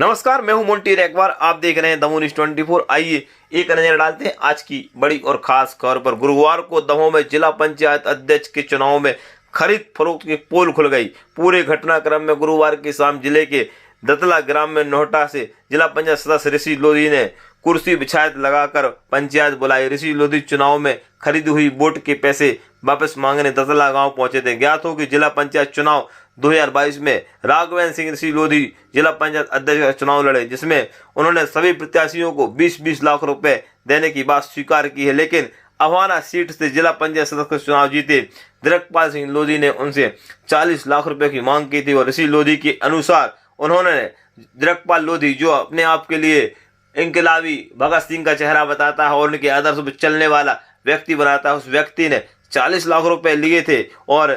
नमस्कार, मैं हूं मोंटी रैकवार। आप देख रहे हैं दमोह न्यूज 24। आइए एक नजर डालते हैं आज की बड़ी और खास खबर पर। गुरुवार को दमोह में जिला पंचायत अध्यक्ष के चुनाव में खरीद फरोख्त की पोल खुल गई। पूरे घटनाक्रम में गुरुवार की शाम जिले के दतला ग्राम में नोहटा से जिला पंचायत सदस्य ऋषि लोधी ने कुर्सी बिछायत लगाकर पंचायत बुलाई। ऋषि लोधी चुनाव में खरीदी हुई वोट के पैसे वापस मांगने दतला गांव पहुंचे थे। ज्ञात हो कि जिला पंचायत चुनाव 2022 में राघवेंद्र सिंह ऋषि लोधी जिला पंचायत अध्यक्ष का चुनाव लड़े, जिसमें उन्होंने सभी प्रत्याशियों को 20-20 लाख रुपए देने की बात स्वीकार की है। लेकिन अवाना सीट से जिला पंचायत सदस्य का चुनाव जीते दिलकपाल सिंह लोधी ने उनसे 40 लाख रुपए की मांग की थी और ऋषि लोधी के अनुसार उन्होंने दिलकपाल लोधी, जो अपने आप के लिए इनकलाबी भगत सिंह का चेहरा बताता है और उनके आदर्श पर चलने वाला व्यक्ति बनाता है, उस व्यक्ति ने 40 लाख रुपए लिए थे। और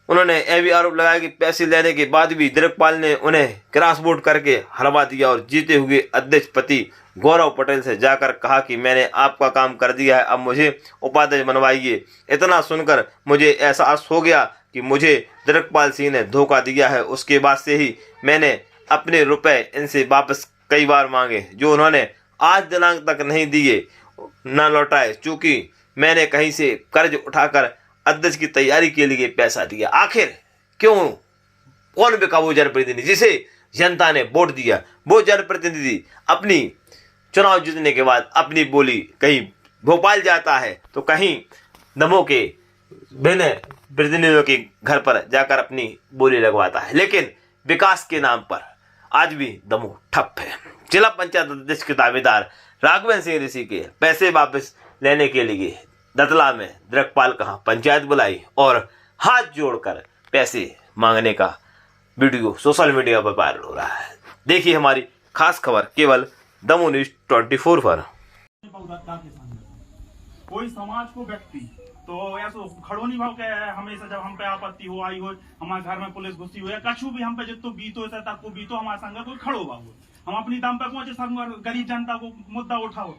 उन्होंने यह भी आरोप लगाया कि पैसे लेने के बाद भी दिलकपाल ने उन्हें क्रॉस वोट करके हरवा दिया और जीते हुए अध्यक्ष पति गौरव पटेल से जाकर कहा कि मैंने आपका काम कर दिया है, अब मुझे उपाध्यक्ष बनवाइए। इतना सुनकर मुझे एहसास हो गया कि मुझे दिलकपाल सिंह ने धोखा दिया है। उसके बाद से ही मैंने अपने रुपए इनसे वापस कई बार मांगे, जो उन्होंने आज दिनांक तक नहीं दिए, न लौटाए, चूँकि मैंने कहीं से कर्ज उठाकर अध्यक्ष की तैयारी के लिए पैसा दिया। आखिर क्यों? कौन बिका वो जनप्रतिनिधि जिसे जनता ने वोट दिया? वो जनप्रतिनिधि अपनी चुनाव जीतने के बाद अपनी बोली कहीं भोपाल जाता है तो कहीं दमोह के भिन्न प्रतिनिधियों के घर पर जाकर अपनी बोली लगवाता है। लेकिन विकास के नाम पर आज भी दमोह ठप है। जिला पंचायत अध्यक्ष के दावेदार राघवेंद्र सिंह ऋषि के पैसे वापस लेने के लिए दतला में दिलकपाल कहां पंचायत बुलाई और हाथ जोड़कर पैसे मांगने का वीडियो सोशल मीडिया पर वायरल हो रहा है। देखिए हमारी खास खबर केवल दमोह न्यूज 24 पर। कोई समाज को व्यक्ति तो ऐसा खड़ो नहीं भाव के हमेशा जब हम पे आपत्ति हो आई हो, हमारे घर में पुलिस घुसी हो या कछु भी हम पे जितो बीतो ऐसा तक को बीतो हमारे संग कोई खड़ो भाव हो, हम अपनी दम पे पहुंचे संग गरीब जनता को मुद्दा उठाओ।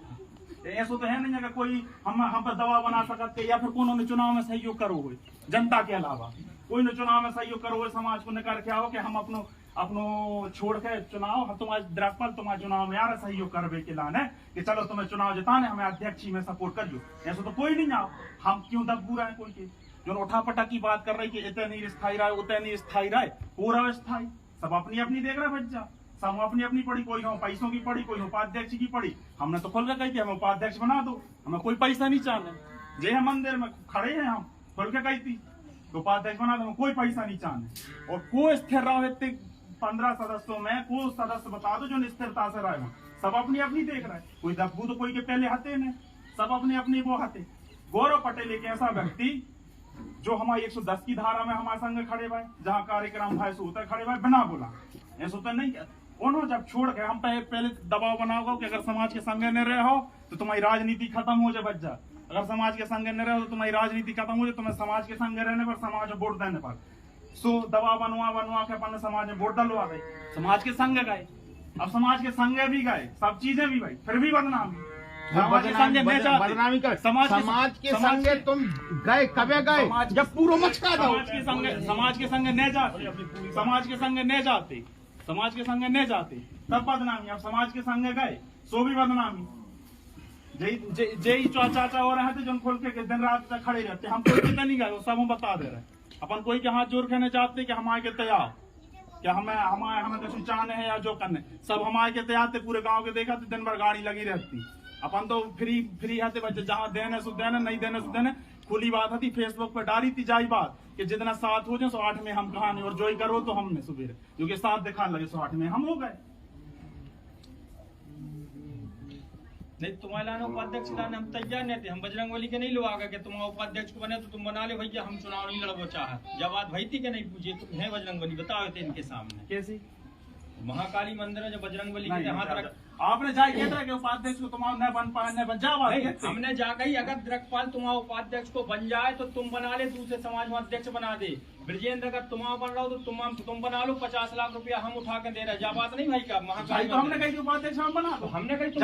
ऐसा तो है नहीं कि कोई हम पर दबाव बना सकते या फिर कौन चुनाव में सहयोग करो हो, जनता के अलावा कोई न चुनाव में सहयोग करो हो, समाज को निकाल के आओ कि हम अपनो छोड़ के चुनाव तुम्हारे दिलकपाल तुम्हारे चुनाव में यार सहयोग करवे के लाने कि चलो तुम्हें चुनाव जिताने हमें अध्यक्ष में सपोर्ट करियो। ऐसा तो कोई नहीं आओ, हम क्यों दबू रहे कोई के जो उठा पटा की बात कर रही कि इतने नहीं स्थायी रहा उतने नहीं स्थायी रहे, पूरा स्थायी सब अपनी अपनी देख रहे बच्चा, सब अपनी अपनी पड़ी, कोई हो पैसों की पड़ी, कोई उपाध्यक्ष की पड़ी। हमने तो खुल के कही थी हमें उपाध्यक्ष बना दो, हमें कोई पैसा नहीं चाहने, जे है मंदिर में खड़े हैं हम खुल के कही थी तो उपाध्यक्ष बना दो, कोई पैसा नहीं चाहने। और कोई स्थिर रहो 15 सदस्यों में कोई सदस्य बता दो जो स्थिरता से रहे, सब अपनी अपनी देख रहे, कोई दब्बू तो कोई के पहले हते ने, सब अपने अपने वो हते। गौरव पटेल एक ऐसा व्यक्ति जो हमारी 110 की धारा में हमारे संग खड़े भाई, जहाँ कार्यक्रम भाई सो उतर खड़े भाई बिना बोला, ऐसा तो नहीं। उन्होंने जब छोड़ के हम पहले दबाव बनाओ कि अगर समाज के संग न रहे हो तो तुम्हारी राजनीति खत्म हो जाए बच्चा, अगर समाज के संग न रहे हो तो तुम्हारी राजनीति खत्म हो जाए, तुम्हें समाज के संग रहने पर समाज में वोट देने पर सो दबाव बनवा के अपन समाज में वोट डलवा गए, समाज के संग गए। अब समाज के संग भी गए, सब चीजें भी भाई, फिर भी बदनामी बदनामी कर समाज के संग तुम गए कबे गए जब पूरा मचका दो। समाज के संग न जाते, समाज के संग न जाते, समाज के संग न जाते तब बदनामी। अब समाज के संग गए सो भी बदनामी। जय चाचा हो रहे थे जो खोल के दिन रात खड़े रहते, हम कोई कितने नहीं गए वो सब हम बता दे रहे। अपन कोई के हाथ जोड़ के जाते कि हमारे के तैयार क्या हमें कुछ चाहने हैं या जो करने, सब हमारे के तैयार थे। पूरे गांव के देखा तो दिन भर गाड़ी लगी रहती, अपन तो फ्री आते बच्चे, जहाँ देने सो देने, नहीं देने सो देने। खुली बात थी, फेसबुक पर डाली थी जाई बात कि जितना साथ हो जाए 108 में हम कहा नहीं और जो ही करो तो हमने सुबह क्योंकि साथ दिखाने लगे 108 में हम हो गए। नहीं तुम्हारे लाने उपाध्यक्ष लाने हम तैयार नहीं थे, हम बजरंगबली के नहीं लोग आगे कि तुम उपाध्यक्ष को बने तो तुम बना ले भैया, हम चुनाव नहीं लड़बो चाहे। जब बात भई थी कि नहीं पूछे तुम है बजरंगबली बताओ थे इनके सामने कैसी महाकाली मंदिर है जो बजरंगबली के हाथ रख आपने जाए कहता कि उपाध्यक्ष को तुम न बन पाए न बन जाओ। हमने जा गई अगर दिलकपाल तुम्हारा उपाध्यक्ष को बन जाए तो तुम बना ले, दूसरे समाज में अध्यक्ष बना दे। ब्रजेंद्र अगर तुम बन रहा हो तो तुम बना लो, 50 लाख रुपया हम उठा के दे रहे, जा बात नहीं भाई का महाकाल तो हमने कही उपाध्यक्ष हम बना दो, हमने कही तुम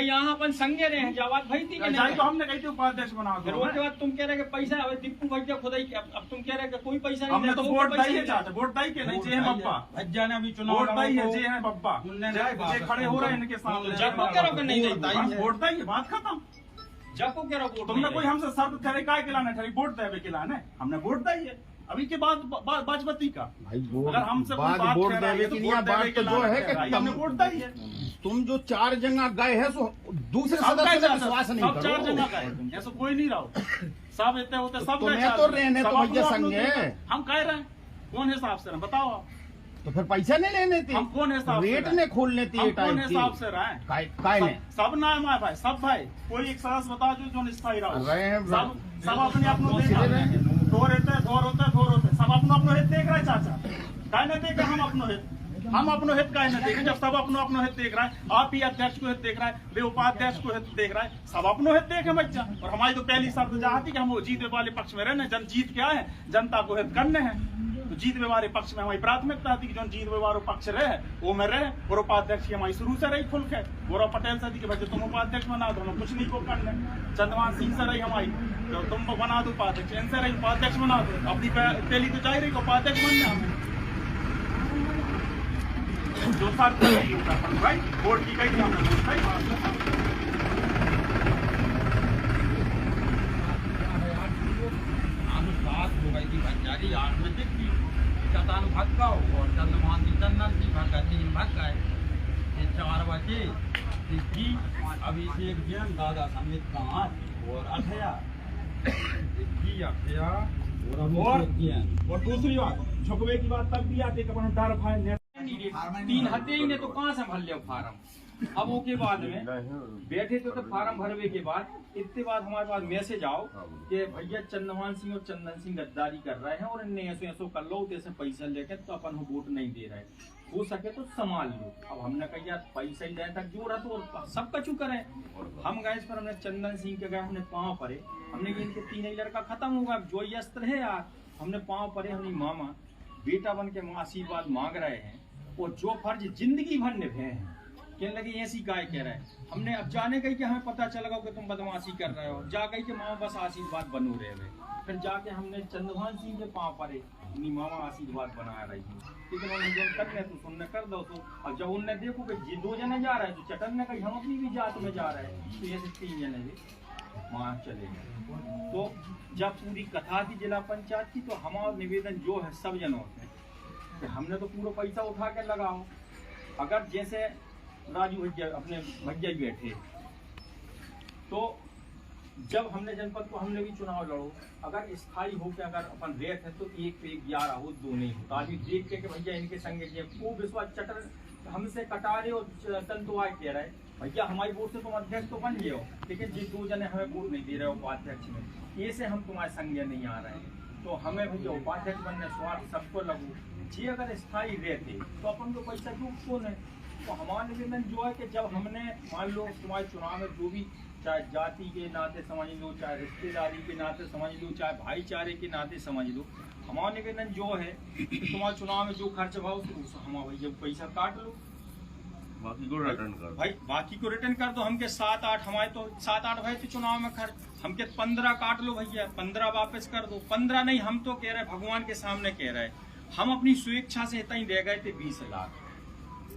यहाँ अपन संगे रहे हैं, जा बात भाई थी तो हमने कही उपाध्यक्ष बना दो। उसके बाद तुम कह रहे कि पैसा दीपू भैया खुद ही, अब तुम कह रहे कि कोई पैसा नहीं, हमने तो वोट दाई है चाचा, वोट दाई के नहीं जे है बब्बा भज्जा ने अभी चुनाव वोट दाई है जे है बब्बा खड़े हो रहे हैं इनके सामने, जब को कह रहा हूँ नहीं वोट दाई है, बात खत्म। जब को कह रहा हूँ तुमने कोई हमसे शर्त ठहरे काय खिलाना ठहरी, वोट देवे खिलाने, हमने वोट दाई है। अभी के बाद बाजपति का अगर हमसे कोई बात वोट देवे की नहीं, बात तो जो है कि हमने वोट दाई है। तुम जो 4 जगह गए है सो दूसरे सदस्य का विश्वास नहीं करो। 4 जगह गए ऐसा कोई नहीं रहा, सब इतने होते सब तुम्हें तो रहने तो भैया संगे हम कह रहे हैं कौन हिसाब से बताओ आप, तो फिर पैसा नहीं लेने थे, हम कौन हिसाब रेट ने खोल लेती है, कौन हिसाब से रहे काय ने सब नाम है भाई, सब भाई कोई एक सदस्य बता जो निष्ठाई रहा, सब अपने अपनों धोर होते सब अपनो हित देख रहे हैं चाचा, काय न देखे हम अपनो हित काय न देखे, जब सब अपनो हित देख रहा है, आप ही अध्यक्ष को हित देख रहा है, वे उपाध्यक्ष को हित देख रहा है, सब अपनो हित देखे बच्चा। और हमारी तो पहली शर्त चाहती कि हम जीतने वाले पक्ष में रहने, जीत क्या है जनता को हित करने हैं, तो जीतने वाले पक्ष में हमारी प्राथमिकता थी कि जो जीतने वाले पक्ष रहे वो में रहे, और उपाध्यक्ष की हमारी शुरू से रही खुल के, गौरव पटेल से थी कि भाई तुम उपाध्यक्ष बना दो, कुछ नहीं को करने, चंद्रमान सिंह से रही हमारी तो तुम बना दो उपाध्यक्ष, इनसे रही उपाध्यक्ष बना दो, अपनी पहली तो चाह रही उपाध्यक्ष बनना हमें जो साल भाई वोट की गई थी हमने बंजारी 8 बजे की चतान भाग गए और चंद्रमान चंदन सिंह भाग गए, 3 भाग गए, 4 बजे की अभिषेक जैन दादा समेत कहा और अठया और दूसरी बात झुकवे की बात तब भी आते डर भाई 3 हते ही ने तो कहाँ से भर लिया फार्म। अब वो के बाद में बैठे तो फार्म भरवे के बाद इतने बाद हमारे पास मैसेज आओ कि भैया चंद्रमान सिंह और चंदन सिंह गद्दारी कर रहे हैं और इनने ऐसो कर लो तो ऐसे पैसा लेके तो अपन वोट नहीं दे रहे, हो सके तो संभाल लो। अब हमने कहा यार पैसा ही देने तक जोड़ा तो सब कचू करें, हम गए इस पर हमने चंदन सिंह के गए, हमने पाँव पड़े, हमने इनके 3 ही लड़का खत्म होगा, जो ये अस्त्र है यार, हमने पाँव पड़े, हमने मामा बेटा बन के आशीर्वाद मांग रहे हैं और जो फर्ज जिंदगी भर निभे हैं, कहने लगे ऐसी गाय कह रहे हैं, हमने अब जाने गई कि हमें पता चल गया कि तुम बदमाशी कर रहे हो, जा गई कि मामा बस आशीर्वाद बनो रहे हुए, फिर जाके हमने चंद्रभान सिंह के पाँव पड़े, अपनी मामा आशीर्वाद बनाया रही थी, लेकिन उन्होंने जो करने तो सुनने कर दो तो, अब जब उनने देखो कि ये 2 जने जा रहे हैं तो चटन ने कही हम अपनी भी जात में जा रहे हैं, तो ऐसे 3 जने भी वहाँ चले गए। तो जब पूरी कथा थी जिला पंचायत की तो हमारा निवेदन जो है सब जनों से कि हमने तो पूरा पैसा उठा के लगाओ, अगर जैसे राजू भैया अपने भैया बैठे तो जब हमने जनपद को हमने भी चुनाव लड़ो, अगर स्थायी हो के अगर अपन रेट है तो 1 पे 11 हो, 2 नहीं होता। अभी देख के भैया इनके संगे वो विश्वास चटर हमसे कटा रहे और तंतुआ कह रहे भैया हमारी वोट से तुम अध्यक्ष तो बन गए हो, लेकिन जिस 2 जने हमें वोट नहीं दे रहे हो उपाध्यक्ष में, ये से हम तुम्हारे संगे नहीं आ रहे हैं, तो हमें भैया उपाध्यक्ष बनने स्वार्थ सबको लगू जी, अगर स्थायी रहते तो अपन को पैसा क्यों कौन है। तो हमारा निवेदन जो है कि जब हमने मान लो तुम्हारे चुनाव में जो भी चाहे जाति के नाते समझ लो, चाहे रिश्तेदारी के नाते समझ लो, चाहे भाईचारे के नाते समझ लो, हमारा निवेदन जो है कि तुम्हारे चुनाव में जो खर्च हुआ उसको हमारा भैया पैसा काट लो, बाकी को रिटर्न कर भाई, बाकी को रिटर्न कर दो। हमके 7-8 हमारे तो 7-8 भाई थे चुनाव में खर्च, हमके 15 काट लो भैया, 15 वापस कर दो, 15 नहीं हम तो कह रहे भगवान के सामने कह रहे हम अपनी स्वेच्छा से इतना ही दे गए थे 20 लाख,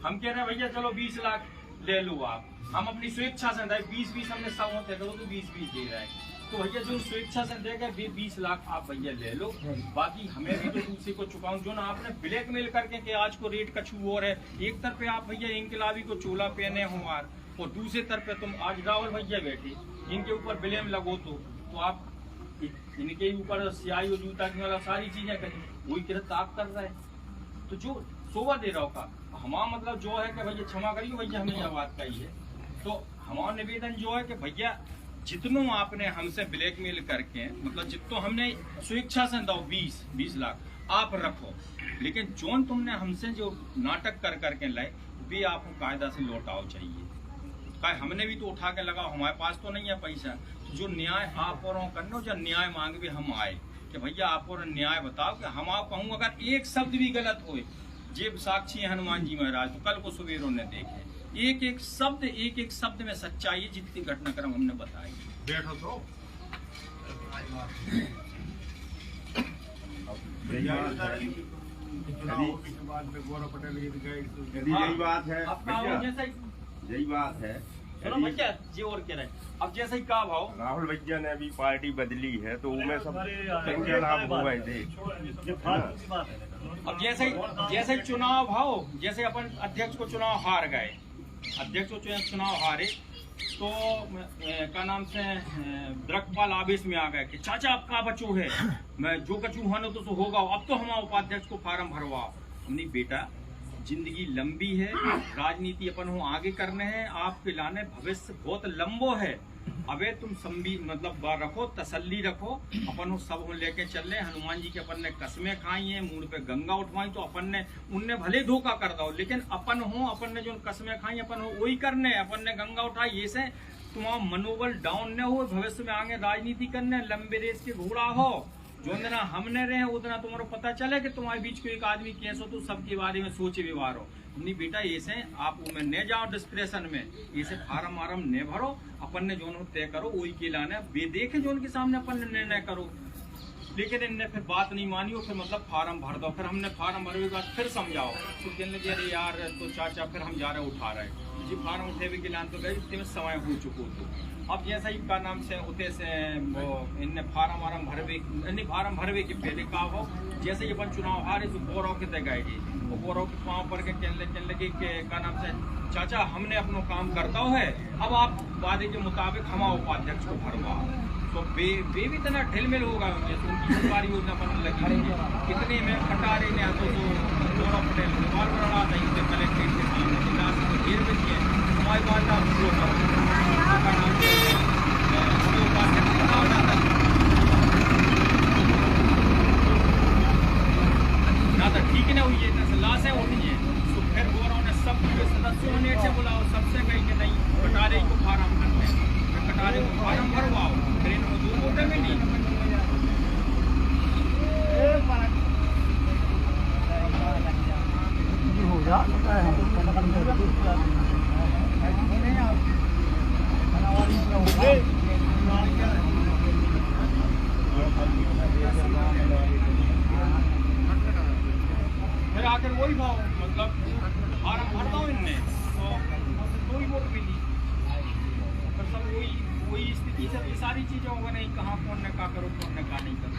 हम कह रहे भैया चलो 20 लाख ले लो आप, हम अपनी स्वेच्छा से 20-20 हमने 100 होते तो 20-20 दे रहे हैं, तो भैया जो स्वेच्छा से दे गए 20 लाख आप भैया ले लो, बाकी हमें भी तो दूसरे को चुकाऊं जो ना आपने ब्लैकमेल करके कि आज को रेट कछू और है, एक तरफ पे आप भैया इनकलाबी को चोला पहने हो यार, और दूसरे तरफ पे तुम आज रावल भैया बैठे इनके ऊपर ब्लेम लगो तो आप इनके ऊपर सियाई और जूता की वाला सारी चीजें करें, वही किरत आप कर रहे हैं, तो जो शोभा दे रहा होगा हमारा मतलब जो है कि भैया क्षमा करिए भैया हमने यह बात कही है, तो हमारा निवेदन जो है कि भैया जितनों आपने हमसे ब्लैकमेल करके मतलब जितनों हमने स्वेच्छा से दो 20 लाख आप रखो, लेकिन जोन तुमने हमसे जो नाटक कर करके लाए वे आपको कायदा से लौटाओ चाहिए, काय हमने भी तो उठा के लगाओ, हमारे पास तो नहीं है पैसा, तो जो न्याय आप और करने जब न्याय मांग भी हम आए कि भैया आपको न्याय बताओ कि हम आप कहूँ अगर एक शब्द भी गलत हो, जेब साक्षी है हनुमान जी महाराज, तो कल को सुबेरों ने देखे एक एक शब्द में सच्चाई है, जितनी घटनाक्रम हमने बताई। बैठो तो गौरव पटेल यही बात है, यही बात है। चलो भैया जी और कह रहे अब जैसे ही कहा भाव राहुल भैया ने अभी पार्टी बदली है तो उनमें सब लाभ हो गए थे। अब जैसे चुनाव भाव, जैसे अपन अध्यक्ष को चुनाव हार गए, अध्यक्ष को चुनाव हारे तो क्या नाम से द्रकपाल आवेश में आ गए कि चाचा आपका बच्चू है, मैं जो कचू हन तो होगा, अब तो हमारे उपाध्यक्ष को फार्म भरवाओ। नहीं बेटा, जिंदगी लंबी है, राजनीति अपन हो आगे करने हैं, आपके लाने भविष्य बहुत लंबो है। अबे तुम मतलब रखो, तसल्ली रखो, अपन हो सब हो लेके चल रहे। हनुमान जी के अपन ने कसमें खाई हैं, मुंह पे गंगा उठवाई, तो अपन ने उनने भले धोखा कर दो, लेकिन अपन ने जो कसमें खाई अपन हो वही करने, अपन ने गंगा उठाई। ये से तुम्हारा मनोबल डाउन न हो, भविष्य में आगे राजनीति करने, लंबे रेस के घोड़ा हो। जो दिन हमने रहे उतना तुम्हारा पता चले कि तुम्हारे बीच को एक आदमी कैसो तो सबके बारे में सोचे व्यवहार हो। नहीं बेटा, ऐसे आप में न जाओ डिस्प्रेशन में, ऐसे फार्म वारम न भरो, अपन ने जो तय करो वही के लाना बेदेखे जो उनके सामने अपन ने निर्णय करो। लेकिन इनने फिर बात नहीं मानी और फिर मतलब फार्म भर दो। फिर हमने फार्म भरने के बाद फिर समझाओ तो कहने लगे अरे यार तो चाचा फिर हम जा रहे उठा रहे जी, फार्म उठे के लान तो गए, इतने समय हो चुको तो अब जैसा ही का नाम से होते से वो इनने फार्म वारम भरवे के पहले का हो, जैसे ही अपन चुनाव हारे तो गौरव के तय गए, वो गौरव के पाँव पर के कहने लगे कि का नाम से चाचा हमने अपना काम करता है, अब आप वादे के मुताबिक हमारे उपाध्यक्ष को भरवा। तो वे भी इतना ढिलमिल होगा, जैसे उनकी सरकारी योजना बनने लगी कितने में खटारे ने तो गौरव पटेल बार बढ़ा था इससे कलेक्ट्रेट के सामने जिला से घेर में दिए हमारी बात आप शुरू करो ना तो ठीक ना हुई है, लाशें होती है। तो फिर गौरव ने सब सदस्यों ने ऐसे बुलाओ, सबसे कही कि नहीं कटारे को फार्म भरते हैं, कटारे को फार्म भरवाओ, फिर इनको 2 वोटें मिली। फिर आकर वही भाव मतलब फार्म भरता हूँ इनने तो 2 ही वोट मिली, फिर सब वही स्थिति से ये सारी चीजें होगा नहीं, कहाँ कौन ने कहा करो कौन ने कहा नहीं करो।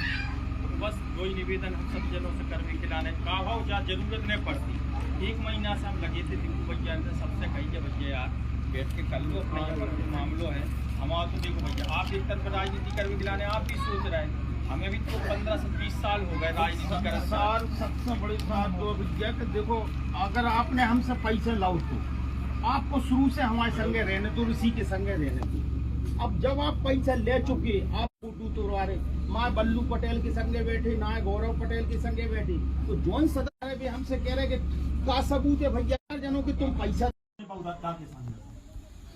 तो बस 2 ही निवेदन हम सब जनों से कर्मी खिलाने का भाव जहाँ जरूरत नहीं पड़ती। 1 महीना से हम लगे थे दीपू भैया ने सबसे कही के भैया यार बैठ के कर लो अपने यहाँ जो मामलों है। हमारा तो देखो भैया आप एक तरफ राजनीति कर्मी खिलाने आप भी सोच रहे हैं, हमें भी तो 15 से 20 साल हो गए राजनीति कर। सबसे बड़ी बात तो भैया कि देखो अगर आपने हमसे पैसे लाओ तो आपको शुरू से हमारे संगे रहने दो, इसी के संगे रहने दो। अब जब आप पैसा ले चुके, आप फोटो तोड़वा रहे, माँ बल्लू पटेल के संगे बैठे, ना गौरव पटेल के संगे बैठे, तो जोन सदा भी हमसे कह रहे कि का सबूत है भैया जनों कि तुम पैसा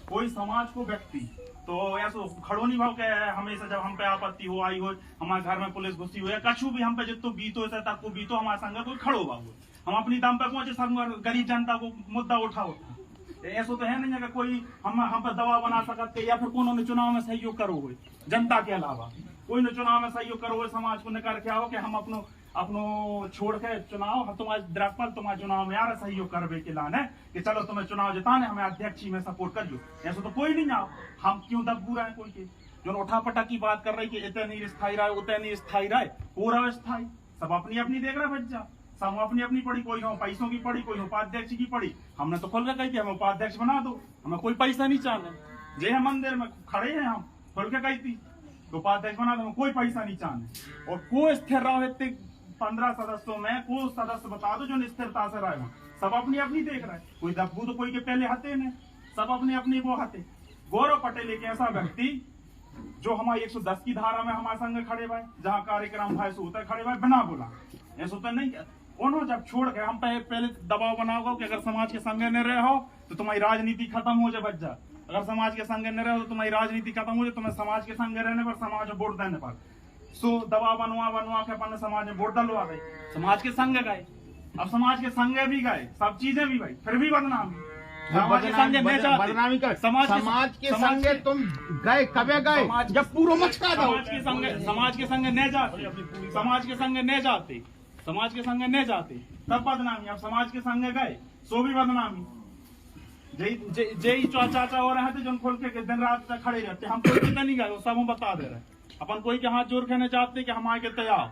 कोई समाज को व्यक्ति तो ऐसा खड़ो नहीं भाव के हमेशा जब हम पे आपत्ति हो आई हो, हमारे घर में पुलिस घुसी हुई है, कछु भी हम पे जितो बीतो तक को बीतो हमारे संग कोई खड़ो भाव, हम अपनी दम पे पहुंचे संग गरीब जनता को मुद्दा उठाओ। ऐसा तो है नहीं है कि कोई हम पे दबाव बना सकते या फिर उन्होंने चुनाव में सहयोग करो हो, जनता के अलावा कोई ने चुनाव में सहयोग करो हो, समाज को निकाल के आओ कि हम अपनो छोड़ के चुनाव तुम्हारे द्रकपाल तुम्हारे चुनाव में यार सहयोग करवे के लाने कि चलो तुम्हें चुनाव जिताने हमें अध्यक्ष में सपोर्ट करियो। ऐसा तो कोई नहीं आओ, हम क्यों दबू रहे कोई के जो उठापटा की बात कर रही कि इतने नहीं स्थायी रहा उतने नहीं स्थायी रहे, पूरा स्थायी सब अपनी अपनी देख रहे बच्चा, सब अपनी अपनी पड़ी, कोई हो पैसों की पड़ी, कोई उपाध्यक्ष की पड़ी। हमने तो खुल के कही कि हमें उपाध्यक्ष बना दो, हमें कोई पैसा नहीं चाहना, जे है मंदिर में खड़े हैं हम खुल के कही थी तो उपाध्यक्ष बना दो, कोई पैसा नहीं चाहना। और को स्थिर रहो 15 सदस्यों में को सदस्य बता दो जो स्थिरता से रहे, सब अपनी अपनी देख रहे, कोई दब्बू तो कोई के पहले हते ने, सब अपने अपनी वो हते। गौरव पटेल एक ऐसा व्यक्ति जो हमारे 110 की धारा में हमारे संग खड़े भाई, जहाँ कार्यक्रम भाई से होता है खड़े भाई बिना बोला, ऐसा तो नहीं। उन्होंने जब छोड़ के हम पहले दबाव बनाओ कि अगर समाज के संग न रहे हो तो तुम्हारी राजनीति खत्म हो जाए बच्चा, अगर समाज के संग न रहे हो तो तुम्हारी राजनीति खत्म हो जाए, तुम्हें समाज के संग रहने पर समाज वोट देने पर सो दवा बनवा के अपन समाज में वोट डलवा गए, समाज के संग गए। अब समाज के संग भी गए, सब चीजें भी भाई, फिर भी बदनामी। समाज के संग नहीं जाते। बदनामी कर समाज के संगे तुम गए, कबे गए? जब पूरा मचका दो। समाज के संग नहीं जाते, समाज के संग नहीं जाते, समाज के संग नहीं जाते, तब बदनामी। अब समाज के संग गए, सो भी बदनामी। जय चाचा हो रहे थे जो खोल के दिन रात तक खड़े रहते, हम कोई कितना नहीं गए, वो सब हम बता दे रहे। अपन कोई के हाथ जोड़ के नहीं चाहते कि हमारे के तैयार,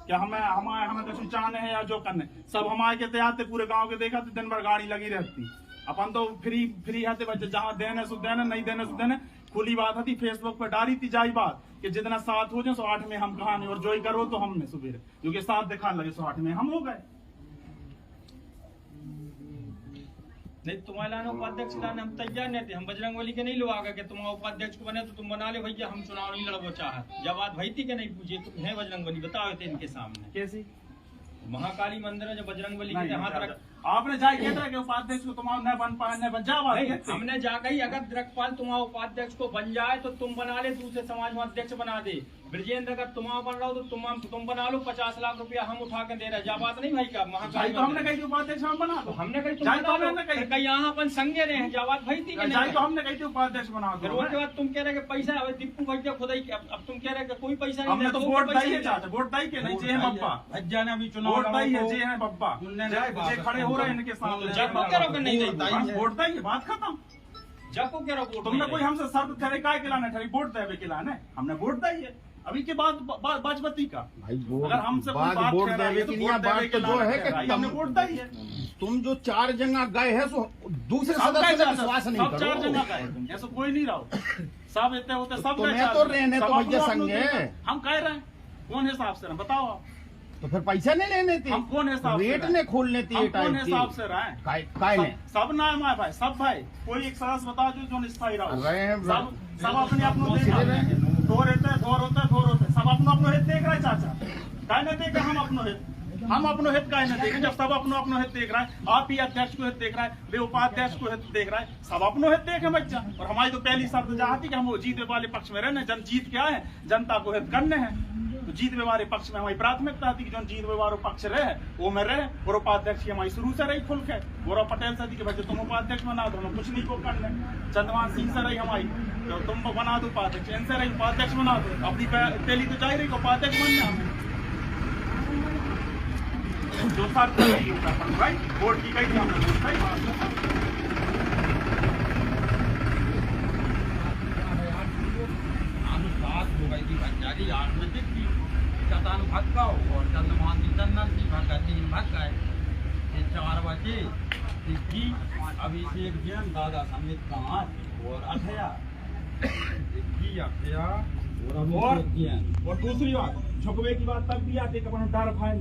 क्या हमें कुछ चाहने हैं या जो करने, सब हमारे के तैयार थे। पूरे गांव के देखा तो दिन भर गाड़ी लगी रहती। अपन तो फ्री आते बच्चे, जहाँ देने सु देने, नहीं देने सु देने। खुली बात थी, फेसबुक पे डाली थी जाई बात कि जितना साथ हो जाए 108 में हम कहा नहीं, और जो ही करो तो हमने सुबह क्योंकि साथ दिखाने लगे 108 में हम हो गए। नहीं तुम्हारे लाने उपाध्यक्ष लाने हम तैयार नहीं थे, हम बजरंग बली के नहीं लोग आगे कि तुम उपाध्यक्ष को बने तो तुम बना ले भैया, हम चुनाव नहीं लड़बो चाहे। जब बात भई थी कि नहीं पूछे तुम है बजरंग बली, बताओ थे इनके सामने कैसी महाकाली मंदिर है जो बजरंग बली के हाथ रख, आपने जाए कहता है कि उपाध्यक्ष को तुम्हारा न बन पाए न बन जा। हमने जाकर ही अगर द्रकपाल तुम्हारा उपाध्यक्ष को बन जाए तो तुम बना ले, दूसरे समाज में अध्यक्ष बना दे। ब्रजेंद्र अगर तुम्हारा बन रहा हो तो तुम बना लो, 50 लाख रुपया हम उठा के दे रहे। जा बात नहीं भाई का महाकाली तो हमने कही उपाध्यक्ष हम बना दो, हमने कही यहाँ अपन संगे रहे हैं। जा बात भाई थी तो हमने कही उपाध्यक्ष बना दो। उसके बाद तुम कह रहे पैसा दीपू भैया खुद ही, अब तुम कह रहे कोई पैसा नहीं, हमने तो वोट दाई है चाचा, वोट दाई के नहीं जे बप्पा भज्जा ने अभी चुनाव वोट दाई है, जे है बप्पा जे खड़े हो रहे हैं इनके सामने। जब को कह रहे नहीं देता वोट दाई, बात खत्म। जब को कह रहे तुमने कोई हमसे शर्त ठहरे काय खिलाने ठहरी, वोट देवे खिलाने, हमने वोट दाई है। अभी के बाद बाजपति का भाई अगर हमसे कोई बात वोट ठहराई देवे है तो की वोट बात देवे तो जो है कि हमने वोट दाई है। तुम जो 4 जगह गए हैं सो दूसरे सब सदस्य गए, का विश्वास नहीं सब 4 करो। जगह गए, ऐसा कोई नहीं रहो, सब इतने होते सब तुम्हें गए। तो रहने तो भैया अपनो संगे। हम कह रहे हैं कौन हिसाब से रहे बताओ आप, तो फिर पैसा नहीं लेने थे, हम कौन हिसाब से रेट रहे? ने खोलने थे हम कौन हिसाब से रहे? काय ने सब नाम है भाई, सब भाई, कोई एक सदस्य बता दो जो स्थायी रहो। रहे हैं, सब अपने अपनो धोर होते सब अपनो हित देख रहे चाचा, काय नहीं देखे हम अपनो हित काय नहीं देखे। जब सब अपनो हित देख रहा है, आप ही अध्यक्ष को हित देख रहा है, वे उपाध्यक्ष को हित देख रहा है, सब अपनो हित देखे बच्चा। और हमारी तो पहली शर्त चाहती कि हम वो जीतने वाले पक्ष में रहने, जीत क्या है जनता को हित करने हैं, तो जीतने वाले पक्ष में हमारी प्राथमिकता थी कि जो जीतने वाले पक्ष रहे वो में रहे। और उपाध्यक्ष की हमारी शुरू से रही खुल के, गौरव पटेल से थी कि भाई तुम उपाध्यक्ष बना दो, हम कुछ नहीं को करने। चंद्रमान सिंह से रही हमारी, तो तुम बना दो उपाध्यक्ष, इनसे रही उपाध्यक्ष बना दो। अपनी पहली तो चाहिए रही उपाध्यक्ष बनना हमें, जो शर्त भाई वोट की गई थी हमने वोट कही। भज्जारी आयुर्वेदिक की चतान भक्का और चंद्रमान चंदन की भक्का 3 भक्का है, ये 4 बचे की अभिषेक जैन दादा समेत 5 और अठया और दूसरी बात झुकवे की बात तब भी आती है कि अपन डर भाई